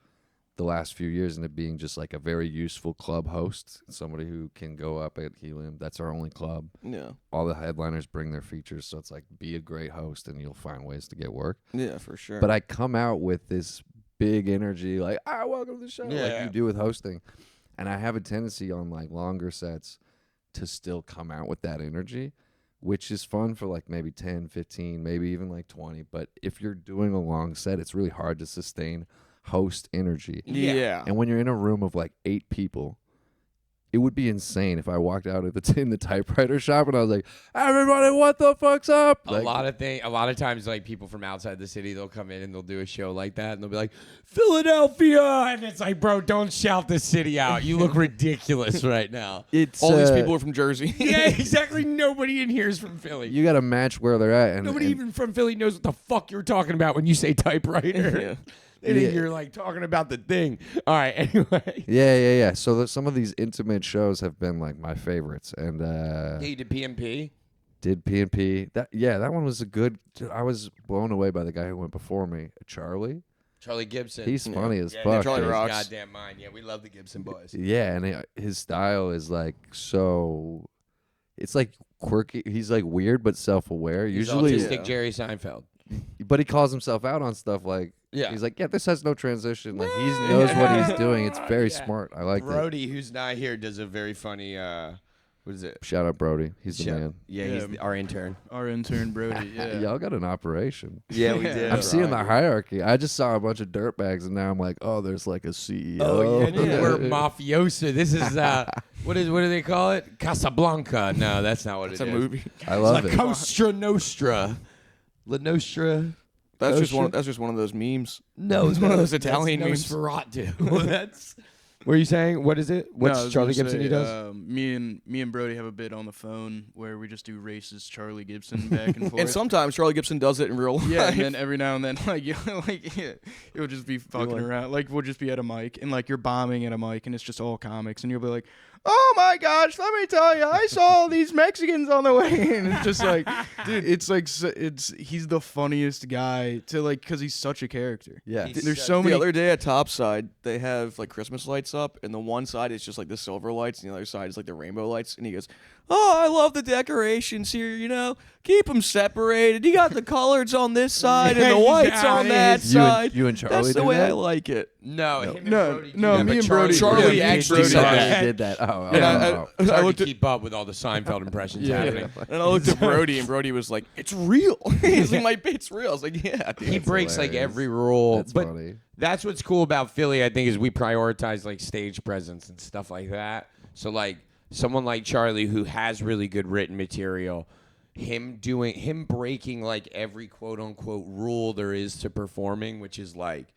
the last few years into being just like a very useful club host, somebody who can go up at Helium. That's our only club. Yeah, All the headliners bring their features, so it's like be a great host and you'll find ways to get work. yeah, for sure. But I come out with this big energy, like, welcome to the show, like Yeah. you do with hosting. And I have a tendency on like longer sets to still come out with that energy, which is fun for like maybe 10, 15, maybe even like 20. But if you're doing a long set, it's really hard to sustain host energy. yeah. And when you're in a room of like 8 people, it would be insane if I walked out in the typewriter shop and I was like, everybody, what the fuck's up? A Like, lot of times, like people from outside the city, they'll come in and they'll do a show like that, and they'll be like, Philadelphia, and it's like, bro, don't shout the city out. You look ridiculous right now. it's All these people are from Jersey. Yeah, exactly. Nobody in here is from Philly. you got to match where they're at. And, Nobody and even from Philly knows what the fuck you're talking about when you say typewriter. Yeah. They think Yeah. you're like talking about the thing. All right, anyway. Yeah. So some of these intimate shows have been like my favorites, and Yeah, you did PMP. did P&P. That one was a good. I was blown away by the guy who went before me, Charlie. Charlie Gibson. He's Yeah. funny as yeah, fuck. Charlie dude. rocks. Goddamn mind. Yeah, we love the Gibson boys. Yeah, and his style is like so. It's like quirky. He's like weird but self-aware. He's Usually, autistic Yeah. Jerry Seinfeld. but he calls himself out on stuff like. Yeah. He's like, yeah, this has no transition. Like he knows what he's doing. It's very Yeah. smart. I like that. Brody, who's not here, does a very funny. What is it? Shout out Brody. He's the Shout- man. Yeah, Yeah. he's our intern. Our intern Brody. Yeah. Y'all got an operation. Yeah, we Yeah. did. I'm seeing the hierarchy. I just saw a bunch of dirtbags, and now I'm like, oh, there's like a CEO. Oh yeah, dude, we're mafioso. This is what do they call it? Casablanca. No, that's not what It's it a is. movie. I love La it. Cosa Nostra. La Nostra. That's just Kosher? one. That's just one of those memes. No, It's one of those Italian that's memes. Nosferatu. That's. What are you saying? What is it? What's No, I was Charlie gonna Gibson? say, He does. Me and Brody have a bit on the phone where we just do racist Charlie Gibson back and forth. And sometimes Charlie Gibson does it in real life. yeah, and then every now and then, like, it would just be fucking around. Like, we'll just be at a mic, and like you're bombing at a mic, and it's just all comics, and you'll be like, "Oh my gosh, let me tell you, I saw these Mexicans on the way," and it's just like, dude, it's like, he's the funniest guy to like, cause he's such a character. Yeah. He's There's so- so The many. other day at Topside, they have like Christmas lights up, and the one side is just like the silver lights, and the other side is like the rainbow lights. And he goes, "Oh, I love the decorations here. You know, keep them separated. You got the colors on this side and the whites on that side. You and Charlie That's the do way that? I like it." No, him and No, Brody do no, that, me but and Brody- Charlie yeah, actually did said Somebody that. did that. Oh, And oh. It's I hard looked to at keep up with all the Seinfeld impressions Yeah. happening. and I looked at Brody, and Brody was like, "It's real." He's like, "My bit's real." I was like, "Yeah, dude." He That's breaks like hilarious. every rule. That's but funny. that's what's cool about Philly, I think, is we prioritize like stage presence and stuff like that. So like someone like Charlie who has really good written material, him breaking like every quote unquote rule there is to performing, which is like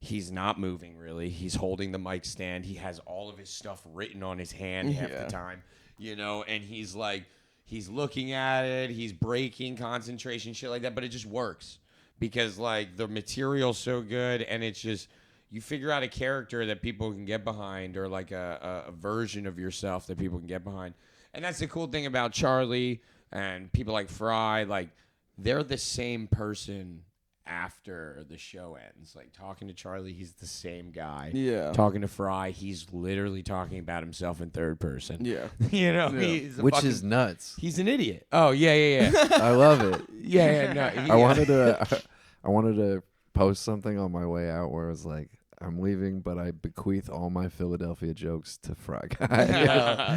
he's not moving really. He's holding the mic stand. He has all of his stuff written on his hand half Yeah. the time, you know, and he's like he's looking at it, he's breaking concentration, shit like that, but it just works. Because like the material's so good, and it's just you figure out a character that people can get behind, or like a version of yourself that people can get behind. And that's the cool thing about Charlie and people like Fry. Like they're the same person after the show ends. Like talking to Charlie, he's the same guy. Yeah. Talking to Fry, he's literally talking about himself in third person. Yeah. You know, Yeah. he's a Which fucking- is nuts. he's an idiot. Oh yeah. I love it. Yeah. No, I wanted to post something on my way out where it was like, I'm leaving, but I bequeath all my Philadelphia jokes to Fry Guy.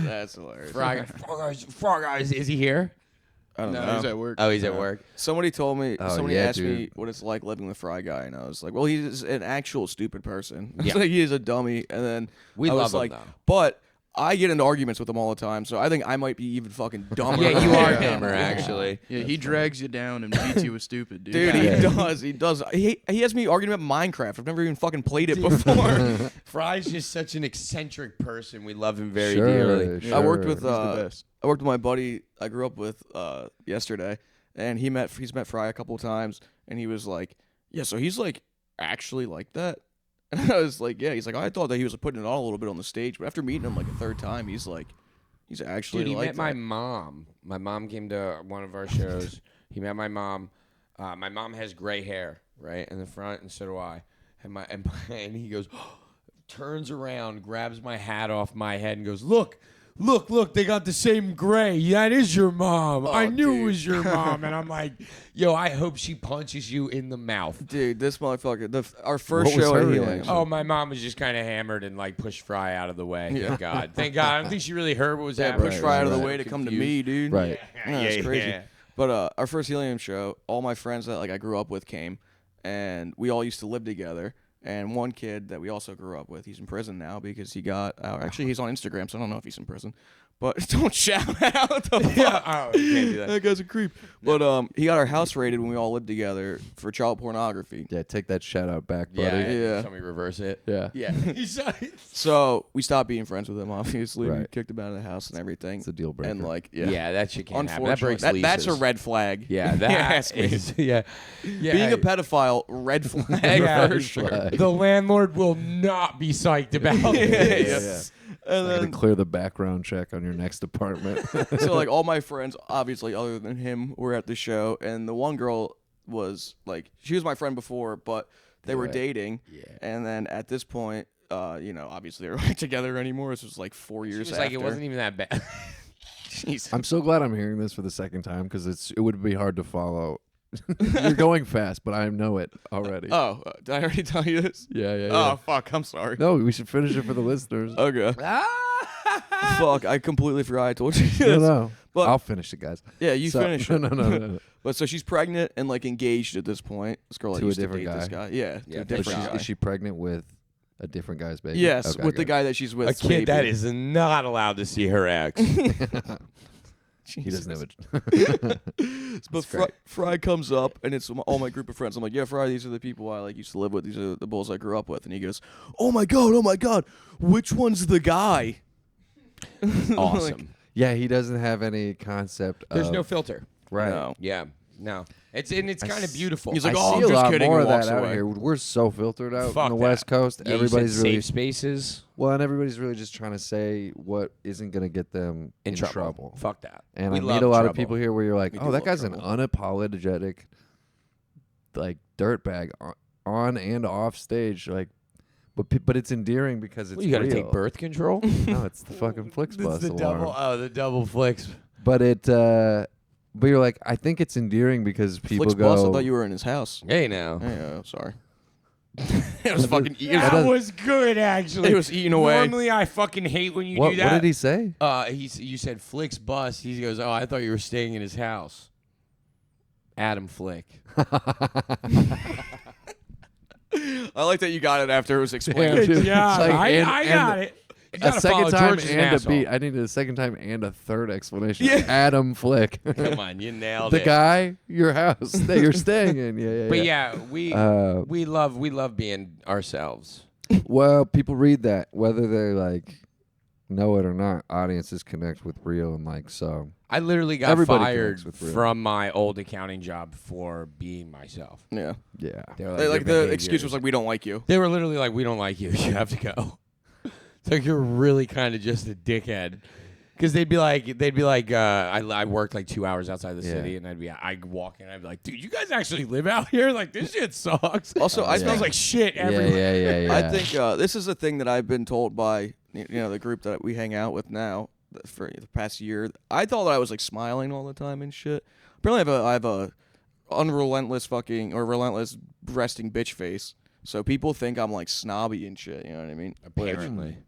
That's hilarious. Frog Eyes, is he here? I don't No, know. he's at work. Oh, he's at work. Somebody told me. Oh, Somebody yeah, asked me dude. what it's like living with Fry Guy, and I was like, "Well, he's an actual stupid person. Yeah. It's like he is a dummy." And then We I love was him, like, though. "But I get into arguments with him all the time, so I think I might be even fucking dumber. Yeah, you than are him. dumber, actually. Yeah, he drags you down and beats you with stupid, dude. Dude, Yeah. he does. He does. He has me arguing about Minecraft. I've never even fucking played it before. Fry's just such an eccentric person. We love him very Sure, dearly. sure. I worked with He's the best. I worked with my buddy I grew up with yesterday, and he's met Fry a couple of times, and he was like, "Yeah, so he's like actually like that." And I was like, "Yeah." He's like, "I thought that he was putting it on a little bit on the stage, but after meeting him like a third time, he's actually Dude, he like met my that." mom. My mom came to one of our shows. He met my mom. My mom has gray hair, right, in the front, and so do I. And he goes, turns around, grabs my hat off my head, and goes, look, they got the same gray. That is your mom. I knew it was your mom. And I'm like, yo, I hope she punches you in the mouth. Dude, this motherfucker. Our first What was show her at Helium. reaction? Oh, my mom was just kind of hammered and like pushed Fry out of the way. Yeah. Thank God. Thank God. I don't think she really heard what was Yeah, happening. push Right, Fry out of the right. way to come to Confused. me, dude. Right. Yeah, it's crazy. Yeah. But our first Helium show, all my friends that like I grew up with came, and we all used to live together. And one kid that we also grew up with, he's in prison now because he got out. Actually, he's on Instagram, so I don't know if he's in prison. But don't shout out the fuck. Yeah, oh, you can't do that. That guy's a creep. But he got our house raided when we all lived together for child pornography. Yeah, take that shout out back, buddy. Yeah. Somebody reverse it. Yeah. Yeah. So we stopped being friends with him. Obviously, we Right. kicked him out of the house and everything. It's a deal breaker. And like, Yeah, that shit can't happen. That unfortunately, breaks that's a leases. red flag. Yeah, if you ask that me. is. Yeah. Being a pedophile, red flag Yeah. for sure. Flag. The landlord will not be psyched about this. And Gotta then, clear the background check on your next apartment. so like all my friends, obviously other than him, were at the show, and the one girl was like, she was my friend before, but they were Right. dating. Yeah. And then at this point, obviously they're not together anymore. This was like 4 She years was after. like, it wasn't even that bad. Jeez. I'm so glad I'm hearing this for the second time because it would be hard to follow. You're going fast, but I know it already. Oh, did I already tell you this? yeah, yeah, Oh yeah. fuck, I'm sorry. No, we should finish it for the listeners. Okay. Fuck, I completely forgot I told you this. No. But- I'll finish it, guys. Yeah, you So- finish No, it. no. But so she's pregnant and like engaged at this point. This girl like, To a used to different date this guy. guy. Yeah, Yeah, to a thank But different God. guy. is she pregnant with a different guy's baby? Yes, Okay, with the good. guy that she's with. A kid that maybe. is not allowed to see her ex. He doesn't have it. But great. Fry comes up, and it's all my group of friends. I'm like, yeah, Fry, these are the people I like used to live with. These are the bulls I grew up with. And he goes, oh my god, which one's the guy? Awesome. Yeah, he doesn't have any concept. There's of, no filter. right. No. Yeah. No. It's kind of beautiful. He's like, I oh, see I'm a just lot kidding, more and of walks that out away. here. We're so filtered out Fuck on the that. West Coast. Yeah, Everybody's you said really safe spaces well, and everybody's really just trying to say what isn't going to get them in trouble. Fuck that. And We I love meet a lot trouble. of people here where you're like, We oh, do that love guy's trouble. an unapologetic, like dirtbag on and off stage, like. But it's endearing because it's Well, you got to real. take birth control. No, it's the fucking Flixbus the alarm. double. Oh, the double flicks. But but you're like, I think it's endearing because people Flicks go. boss, I thought you were in his house. Hey now. Yeah, sorry. It was fucking. That was good, actually. It was eaten away. Normally, I fucking hate when you what, do that. what did he say? You said Flick's bus. He goes, oh, I thought you were staying in his house. Adam Flick. I like that you got it after it was explained. Damn, dude. Good job. It's like, I and- got it. You A gotta second follow time George is an and a asshole. beat. I needed a second time and a third explanation. Yeah. Adam Flick. Come on, you nailed The it. guy, your house that you're staying in. Yeah. But yeah, we Uh, we love being ourselves. Well, people read that whether they like know it or not. Audiences connect with real and like so. I literally got Everybody fired connects with real. from my old accounting job for being myself. Yeah. Yeah. They were Like "Your the excuse behavior was like, we don't like you. They were literally like, we don't like you. You have to go. It's like you're really kind of just a dickhead. Because they'd be like, I worked like 2 hours outside the Yeah. city, and I'd walk in, I'd be like, dude, you guys actually live out here? Like, this shit sucks. Also, It I smells think like shit everywhere. Yeah. I think this is a thing that I've been told by the group that we hang out with now for the past year. I thought that I was like smiling all the time and shit. Apparently, I have a relentless resting bitch face. So people think I'm like snobby and shit. You know what I mean? Apparently.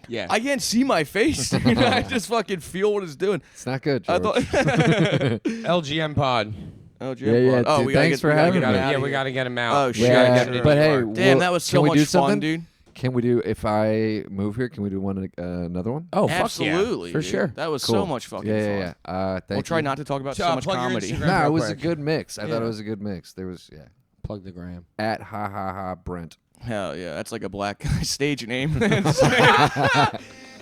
Yeah. I can't see my face. Dude. I just fucking feel what it's doing. It's not good, I George. thought. LGM pod. Oh, Yeah, oh, dude, we gotta thanks get, for we gotta having get me. him out Yeah, of we here. got to get him out. Oh, We shit. gotta Yeah, get him in but New hey, York. Damn, Well, that was can so we much do fun, something? dude. Can we do, if I move here, can we do another one? Oh, Absolutely, for dude. sure. That was Cool. so much fucking Yeah. fun. Thank We'll try you. not to talk about So, so much plug your comedy. Instagram. No, real it was a quick. good mix. I Yeah. thought it was a good mix. There was, Plug the gram. at ha ha ha Brent. Hell yeah, that's like a black guy stage name.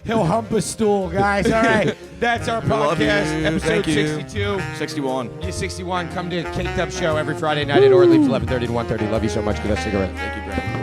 He'll hump a stool, guys. All right. That's our love you. podcast, episode Thank you. 62. 61. You 61. Come to Caked Up Show every Friday night at Orleans, 11:30 to 1:30. Love you so much. Give us a cigarette. Thank you, Brent.